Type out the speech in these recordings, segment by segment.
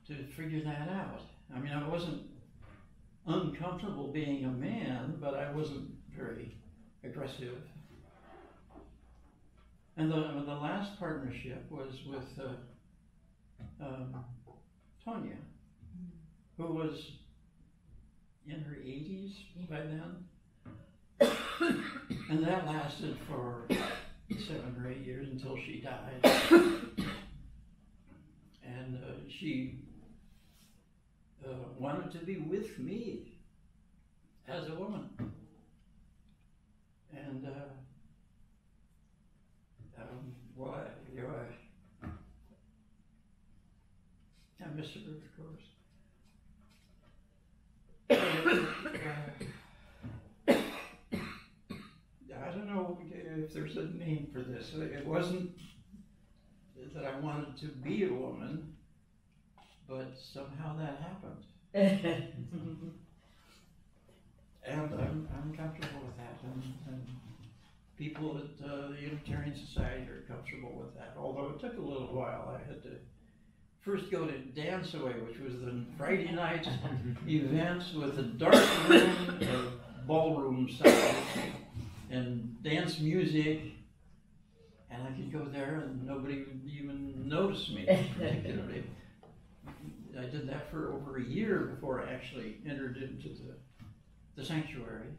to figure that out. I mean, I wasn't uncomfortable being a man, but I wasn't very aggressive. And the last partnership was with Tonya, who was in her 80s by then. And that lasted for 7 or 8 years until she died. And she wanted to be with me as a woman. And I miss her, of course. I don't know if there's a name for this. It wasn't that I wanted to be a woman, but somehow that happened. And I'm comfortable with that. And people at the Unitarian Society are comfortable with that. Although it took a little while. I had to first go to Dance Away, which was the Friday night events with a dark room, a ballroom style, and dance music. And I could go there and nobody would even notice me particularly. I did that for over a year before I actually entered into the sanctuary.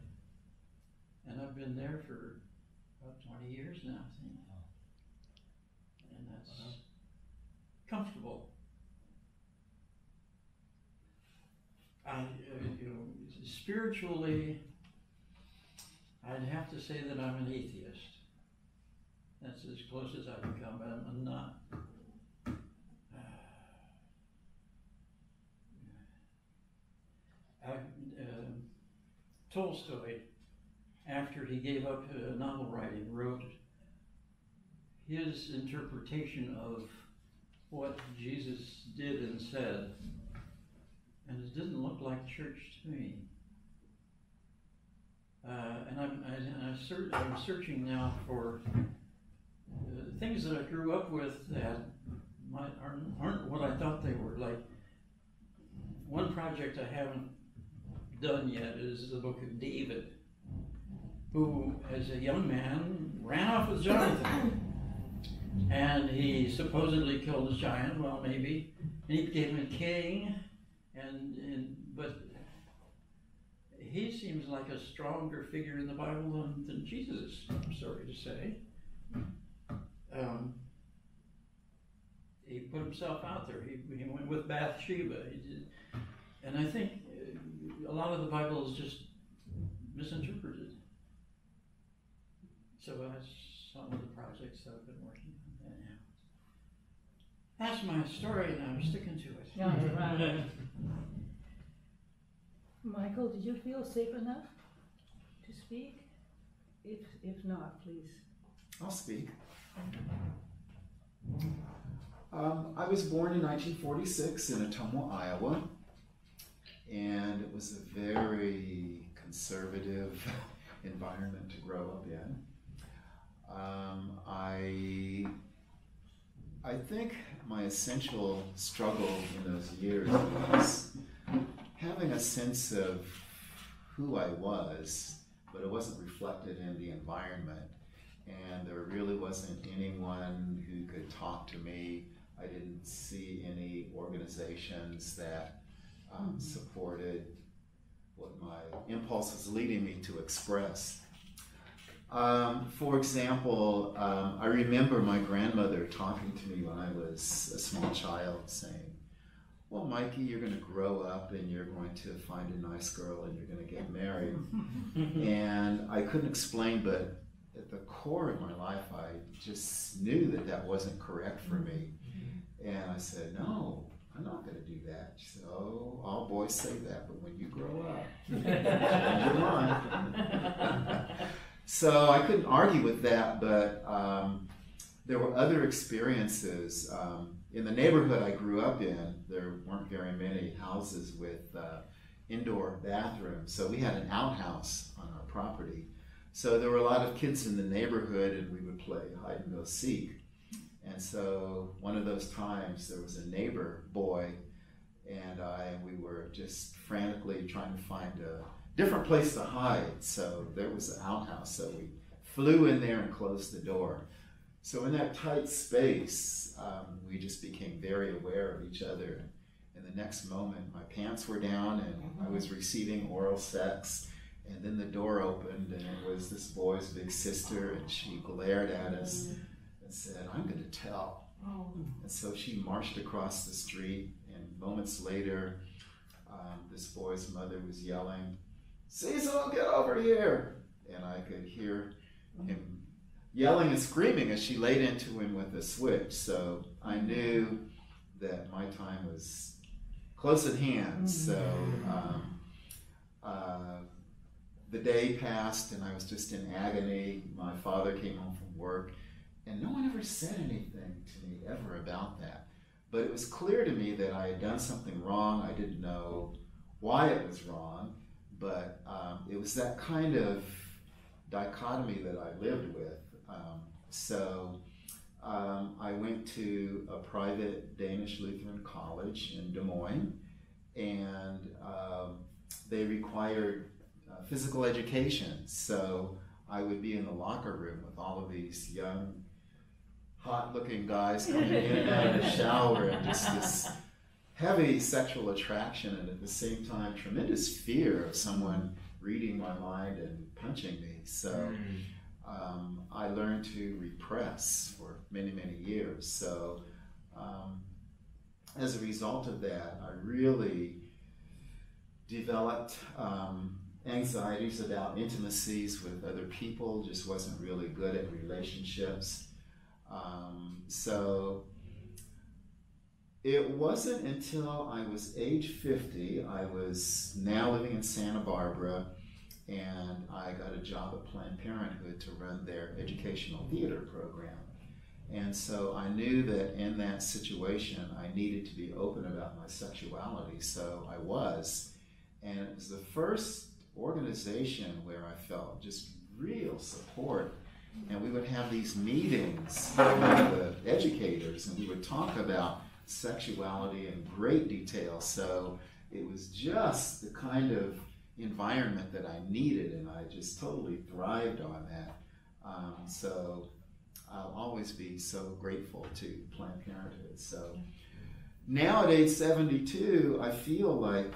And I've been there for about 20 years now, I think. And that's comfortable. Spiritually, I'd have to say that I'm an atheist. That's as close as I can come, but I'm not. Tolstoy, after he gave up novel writing, wrote his interpretation of what Jesus did and said, and it didn't look like church to me. And I'm searching now for things that I grew up with that aren't what I thought they were. Like, one project I haven't done yet is the book of David, who, as a young man, ran off with Jonathan. And he supposedly killed his giant, well, maybe, and he became a king, but he seems like a stronger figure in the Bible than Jesus, I'm sorry to say. He put himself out there. He went with Bathsheba. And I think a lot of the Bible is just misinterpreted. So that's some of the projects that I've been working on. That's my story, and I'm sticking to it. Yeah, right. Michael, did you feel safe enough to speak? If not, please. I'll speak. I was born in 1946 in Ottumwa, Iowa, and it was a very conservative environment to grow up in. I think my essential struggle in those years was having a sense of who I was, but it wasn't reflected in the environment. And there really wasn't anyone who could talk to me. I didn't see any organizations that supported what my impulse was leading me to express. For example, I remember my grandmother talking to me when I was a small child saying, well, Mikey, you're going to grow up and you're going to find a nice girl and you're going to get married. And I couldn't explain, but at the core of my life, I just knew that that wasn't correct for me. And I said, no, I'm not going to do that. She said, oh, all boys say that, but when you grow up, change your mind. So I couldn't argue with that, but there were other experiences. In the neighborhood I grew up in, there weren't very many houses with indoor bathrooms, so we had an outhouse on our property. So there were a lot of kids in the neighborhood, and we would play hide and go seek. And so one of those times, there was a neighbor boy and we were just frantically trying to find a different place to hide. So there was an outhouse, so we flew in there and closed the door. So in that tight space, we just became very aware of each other. And the next moment, my pants were down and I was receiving oral sex. And then the door opened and it was this boy's big sister, and she glared at us and said, "I'm going to tell." Oh. And so she marched across the street, and moments later, this boy's mother was yelling, "Cecil, get over here!" And I could hear him yelling and screaming as she laid into him with a switch. So I knew that my time was close at hand. So the day passed and I was just in agony. My father came home from work and no one ever said anything to me ever about that. But it was clear to me that I had done something wrong. I didn't know why it was wrong, but it was that kind of dichotomy that I lived with. So I went to a private Danish Lutheran college in Des Moines, and they required physical education. So I would be in the locker room with all of these young, hot-looking guys coming in and out of the shower, and just this heavy sexual attraction, and at the same time tremendous fear of someone reading my mind and punching me. So I learned to repress for many, many years. So as a result of that, I really developed anxieties about intimacies with other people, just wasn't really good at relationships. So it wasn't until I was age 50, I was now living in Santa Barbara, and I got a job at Planned Parenthood to run their educational theater program. And so I knew that in that situation, I needed to be open about my sexuality, so I was. And it was the first organization where I felt just real support. And we would have these meetings with the educators, and we would talk about sexuality in great detail. So it was just the kind of environment that I needed, and I just totally thrived on that. So I'll always be so grateful to Planned Parenthood. So now at age 72, I feel like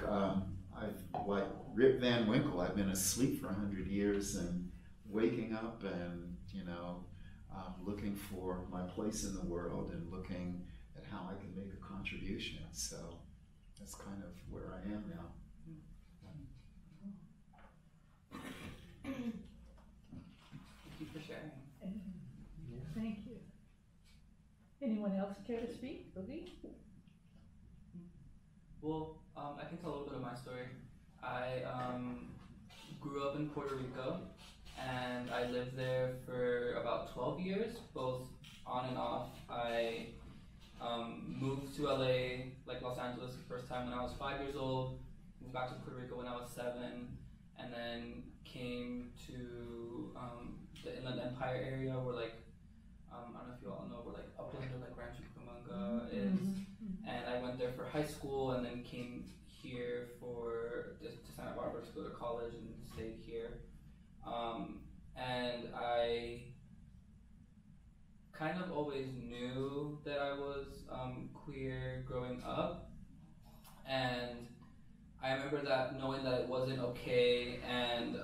like Rip Van Winkle, I've been asleep for 100 years and waking up and, looking for my place in the world and looking at how I can make a contribution. So that's kind of where I am now. Thank you for sharing. Thank you. Anyone else care to speak? Boogie? Well, I can tell a little bit of my story. I grew up in Puerto Rico, and I lived there for about 12 years, both on and off. I moved to LA, like Los Angeles, the first time when I was 5 years old, moved back to Puerto Rico when I was 7, and then came to the Inland Empire area where I don't know if you all know where Upland or Rancho Cucamonga is. And I went there for high school and then came here to Santa Barbara to go to college and stayed here. And I kind of always knew that I was queer growing up. And I remember that knowing that it wasn't okay, and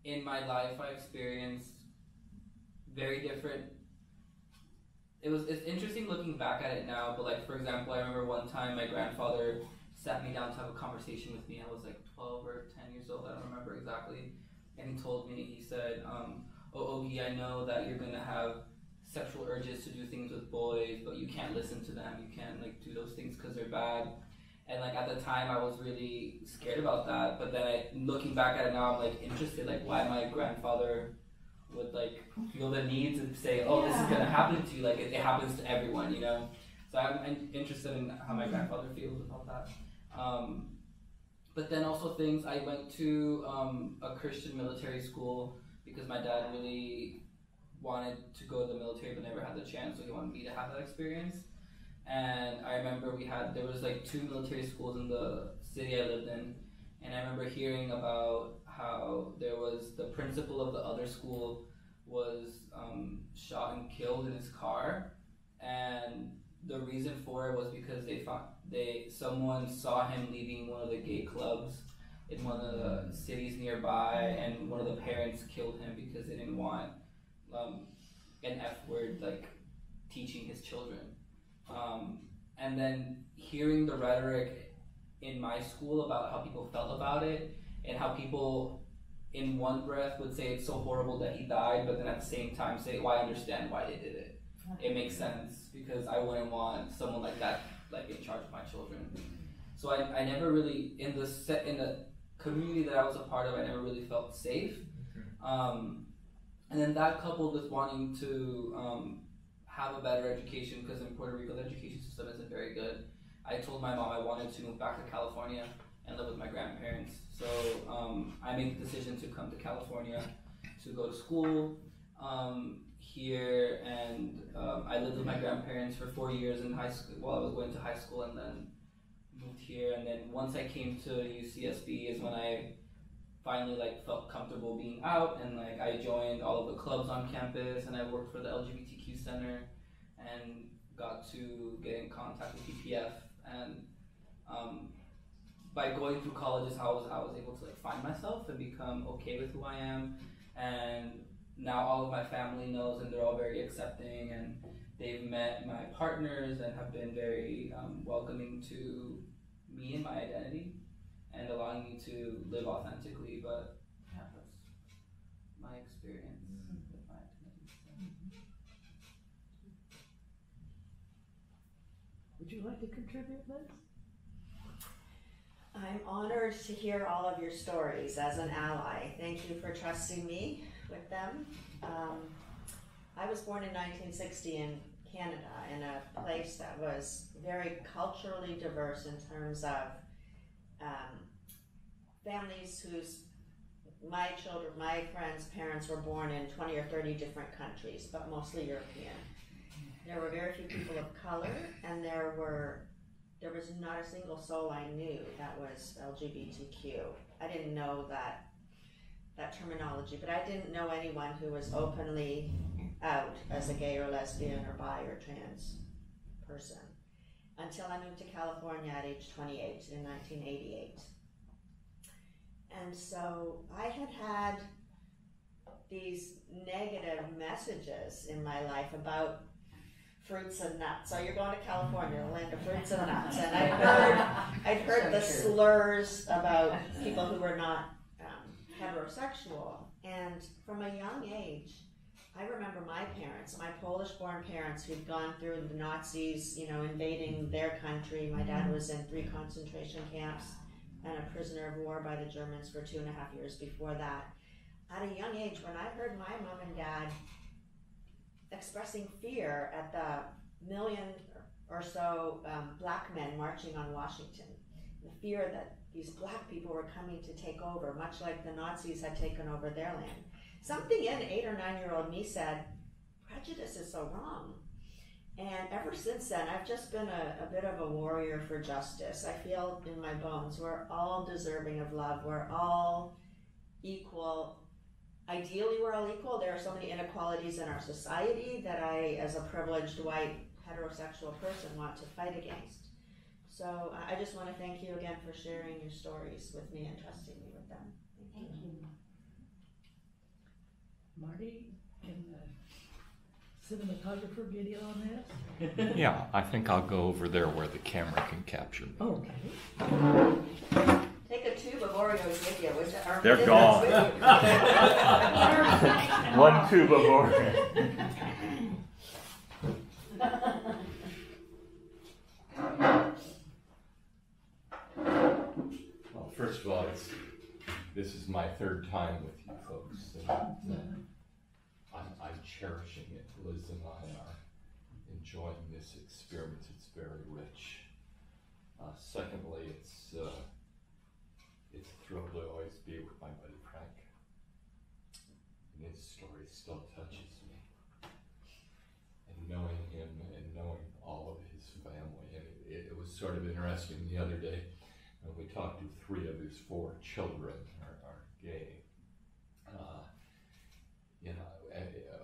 in my life I experienced very different. It's interesting looking back at it now, but for example, I remember one time my grandfather sat me down to have a conversation with me. I was 12 or 10 years old, I don't remember exactly. And he told me, he said, "Oh, Ogie, I know that you're gonna have sexual urges to do things with boys, but you can't listen to them. You can't do those things because they're bad." And at the time I was really scared about that, but then looking back at it now, I'm interested, why my grandfather would feel the need to say, "Oh, this is gonna happen to you," it happens to everyone, So I'm interested in how my grandfather feels about that. But then also things, I went to a Christian military school because my dad really wanted to go to the military but never had the chance, so he wanted me to have that experience. And I remember there was like 2 military schools in the city I lived in, and I remember hearing about how there was the principal of the other school was shot and killed in his car, and the reason for it was because someone saw him leaving one of the gay clubs in one of the cities nearby, and one of the parents killed him because they didn't want an F word like teaching his children. And then hearing the rhetoric in my school about how people felt about it, and how people in one breath would say it's so horrible that he died, but then at the same time say, well, I understand why they did it. It makes sense, because I wouldn't want someone like that like in charge of my children. So I never really, in the community that I was a part of, I never really felt safe. And then that coupled with wanting to have a better education, because in Puerto Rico the education system isn't very good. I told my mom I wanted to move back to California and live with my grandparents. So I made the decision to come to California to go to school here, and I lived with my grandparents for 4 years in high school while I was going to high school, and then moved here. And then once I came to UCSB is when I finally like felt comfortable being out, and like I joined all of the clubs on campus, and I worked for the LGBTQ Center, and got to get in contact with PPF. And by going through college is how I was able to like find myself and become okay with who I am. And now all of my family knows, and they're all very accepting, and they've met my partners and have been very welcoming to me and my identity, and allowing me to live authentically. But yeah, that's my experience with my identity. Would you like to contribute, Liz? I'm honored to hear all of your stories as an ally. Thank you for trusting me with them. I was born in 1960 in Canada, in a place that was very culturally diverse in terms of families my friends' parents were born in 20 or 30 different countries, but mostly European. There were very few people of color, and there was not a single soul I knew that was LGBTQ. I didn't know that terminology, but I didn't know anyone who was openly out as a gay or lesbian or bi or trans person until I moved to California at age 28 in 1988. And so I had these negative messages in my life about fruits and nuts. So you're going to California, the land of fruits and nuts. And I'd heard the slurs about people who were not heterosexual. And from a young age, I remember my parents, my Polish-born parents who'd gone through the Nazis, invading their country. My dad was in 3 concentration camps and a prisoner of war by the Germans for 2.5 years before that. At a young age, when I heard my mom and dad expressing fear at the 1 million or so black men marching on Washington, the fear that these black people were coming to take over, much like the Nazis had taken over their land. Something in 8 or 9-year-old me said, prejudice is so wrong. And ever since then, I've just been a bit of a warrior for justice. I feel in my bones, we're all deserving of love. We're all equal. Ideally, we're all equal. There are so many inequalities in our society that I, as a privileged white heterosexual person, want to fight against. So I just want to thank you again for sharing your stories with me and trusting me with them. Thank you. Marty, can the cinematographer get in on this? Yeah, I think I'll go over there where the camera can capture me. Okay. Take a tube of Oreos with you. They're gone. 1 tube of Oreos. Well, first of all, this is my 3rd time with you folks, and I'm cherishing it. Liz and I are enjoying this experience. It's very rich. Secondly, it's a thrill to always be with my buddy Frank. And his story still touches me. And knowing him and knowing all of his family sort of interesting the other day when we talked to 3 of his 4 children are gay. You know,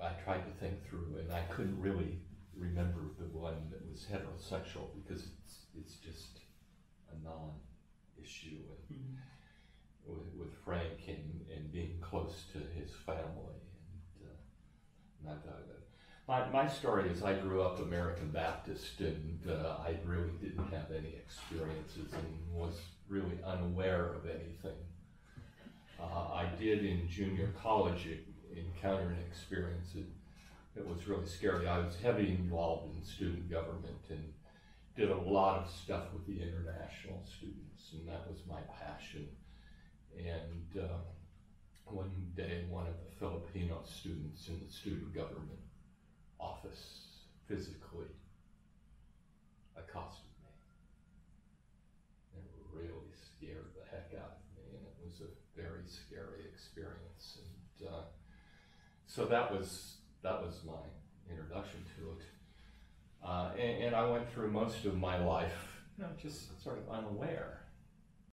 I tried to think through, and I couldn't really remember the one that was heterosexual because it's just a non-issue. And with Frank and being close to his family and not that. My story is I grew up American Baptist, and I really didn't have any experiences and was really unaware of anything. I did in junior college encounter an experience that was really scary. I was heavily involved in student government and did a lot of stuff with the international students, and that was my passion. And one day, one of the Filipino students in the student government office physically accosted me. It really scared the heck out of me, and it was a very scary experience. And so that was my introduction to it. And I went through most of my life, you know, just sort of unaware.